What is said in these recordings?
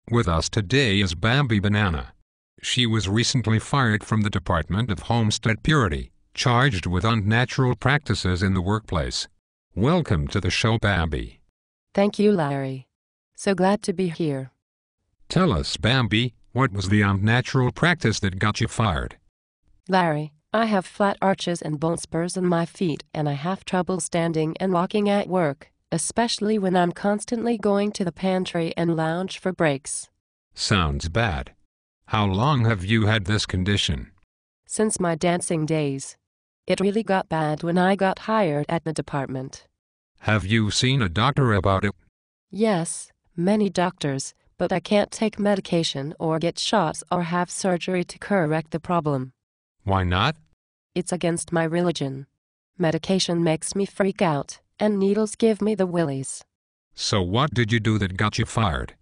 With us today is Bambi Banana. She was recently fired from the Department of Homestead Purity, charged with unnatural practices in the workplace. Welcome to the show, Bambi. Thank you, Larry. So glad to be here. Tell us, Bambi, what was the unnatural practice that got you fired? Larry, I have flat arches and bone spurs in my feet, and I have trouble standing and walking at work, especially when I'm constantly going to the pantry and lounge for breaks. Sounds bad. How long have you had this condition? Since my dancing days. It really got bad when I got hired at the department. Have you seen a doctor about it? Yes, many doctors, but I can't take medication or get shots or have surgery to correct the problem. Why not? It's against my religion. Medication makes me freak out, and needles give me the willies. So what did you do that got you fired?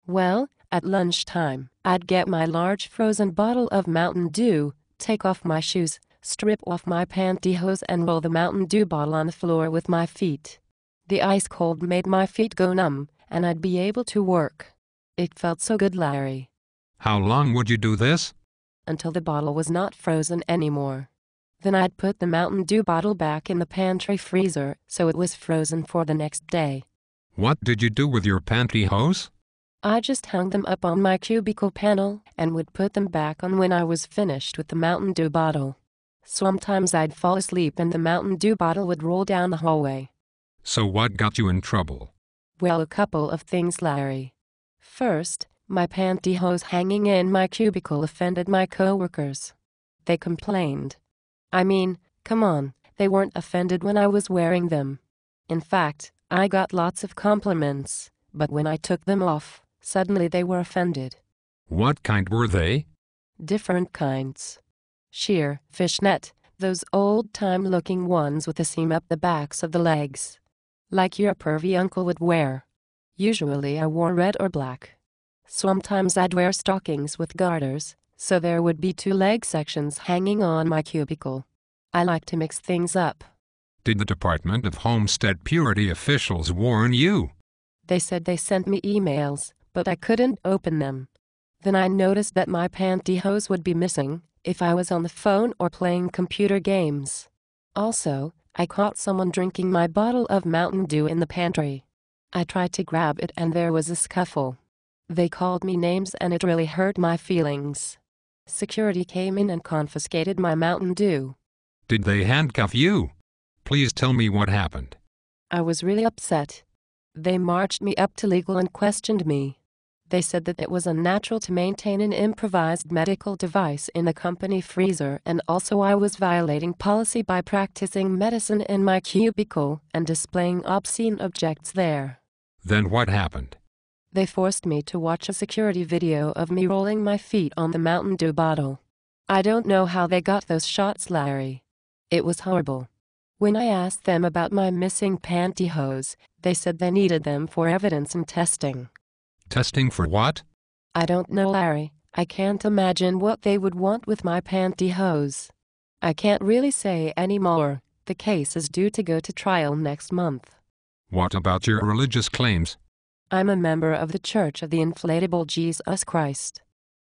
Well, at lunchtime, I'd get my large frozen bottle of Mountain Dew, take off my shoes, strip off my pantyhose and roll the Mountain Dew bottle on the floor with my feet. The ice cold made my feet go numb, and I'd be able to work. It felt so good, Larry. How long would you do this? Until the bottle was not frozen anymore. Then I'd put the Mountain Dew bottle back in the pantry freezer so it was frozen for the next day. What did you do with your pantyhose? I just hung them up on my cubicle panel and would put them back on when I was finished with the Mountain Dew bottle. Sometimes I'd fall asleep and the Mountain Dew bottle would roll down the hallway. So what got you in trouble? Well, a couple of things, Larry. First, my pantyhose hanging in my cubicle offended my coworkers. They complained. I mean, come on, they weren't offended when I was wearing them. In fact, I got lots of compliments, but when I took them off, suddenly they were offended. What kind were they? Different kinds. Sheer, fishnet, those old-time-looking ones with a seam up the backs of the legs. Like your pervy uncle would wear. Usually I wore red or black. Sometimes I'd wear stockings with garters, so there would be two leg sections hanging on my cubicle. I like to mix things up. Did the Department of Homestead Purity officials warn you? They said they sent me emails, but I couldn't open them. Then I noticed that my pantyhose would be missing if I was on the phone or playing computer games. Also, I caught someone drinking my bottle of Mountain Dew in the pantry. I tried to grab it and there was a scuffle. They called me names and it really hurt my feelings. Security came in and confiscated my Mountain Dew. Did they handcuff you? Please tell me what happened. I was really upset. They marched me up to legal and questioned me. They said that it was unnatural to maintain an improvised medical device in the company freezer, and also I was violating policy by practicing medicine in my cubicle and displaying obscene objects there. Then what happened? They forced me to watch a security video of me rolling my feet on the Mountain Dew bottle. I don't know how they got those shots, Larry. It was horrible. When I asked them about my missing pantyhose, they said they needed them for evidence and testing. Testing for what? I don't know, Larry. I can't imagine what they would want with my pantyhose. I can't really say any more. The case is due to go to trial next month. What about your religious claims? I'm a member of the Church of the Inflatable Jesus Christ.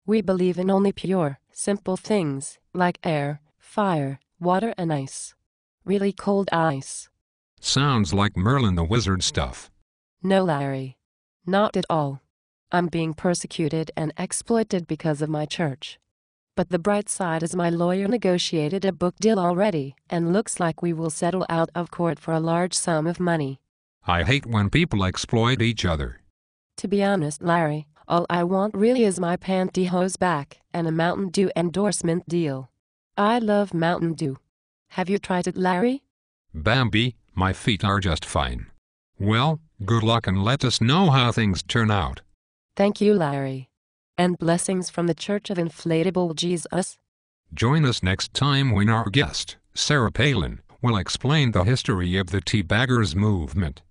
We believe in only pure, simple things, like air, fire, water and ice. Really cold ice. Sounds like Merlin the Wizard stuff. No, Larry. Not at all. I'm being persecuted and exploited because of my church. But the bright side is my lawyer negotiated a book deal already, and looks like we will settle out of court for a large sum of money. I hate when people exploit each other. To be honest, Larry, all I want really is my pantyhose back and a Mountain Dew endorsement deal. I love Mountain Dew. Have you tried it, Larry? Bambi, my feet are just fine. Well, good luck and let us know how things turn out. Thank you, Larry. And blessings from the Church of Inflatable Jesus. Join us next time when our guest, Sarah Palin, will explain the history of the Teabaggers movement.